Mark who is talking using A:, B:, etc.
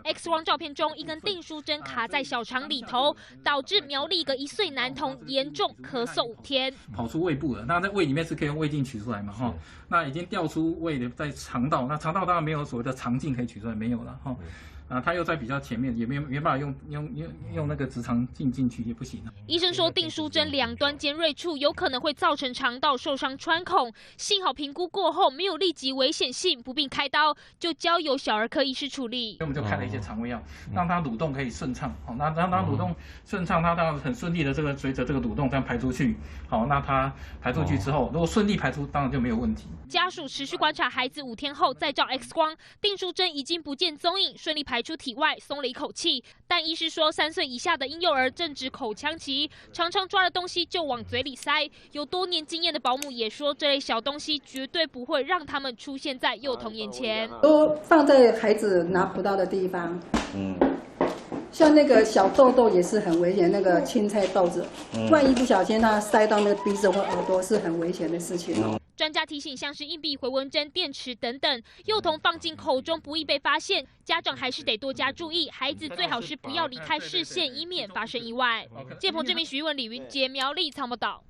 A: X 光照片中，一根订书针卡在小肠里头，导致苗栗一个1岁男童严重咳嗽5天，
B: 跑出胃部了。那在胃里面是可以用胃镜取出来嘛？哈，那已经调出胃的在肠道，那肠道当然没有所谓的肠镜可以取出来，没有了哈。他又在比较前面，也没办法用那个直肠镜进去，也不行。
A: 医生说，订书针两端尖锐处有可能会造成肠道受伤穿孔，幸好评估过后没有立即危险性，不并开刀，就交由小儿科医师处理。
B: 我们就开了一些肠胃药，让它蠕动可以顺畅。好，那让它蠕动顺畅，它当然很顺利的随着这个蠕动这样排出去。好，那它排出去之后，如果顺利排出，当然就没有问题。
A: 家属持续观察孩子5天后再照 X 光，订书针已经不见踪影，顺利排出体外，松了一口气。但医师说，3岁以下的婴幼儿正值口腔期，常常抓了东西就往嘴里塞。有多年经验的保姆也说，这类小东西绝对不会让他们出现在幼童眼前。
C: 都放在孩子拿不到的地方。像那个小豆豆也是很危险，那个青菜豆子，万一不小心它塞到那个鼻子或耳朵，是很危险的事情哦。
A: 专家提醒，像是硬币、回纹针、电池等等，幼童放进口中不易被发现，家长还是得多加注意，孩子最好是不要离开视线，以免发生意外。建鹏、这名徐玉文、李云杰苗栗参谋岛。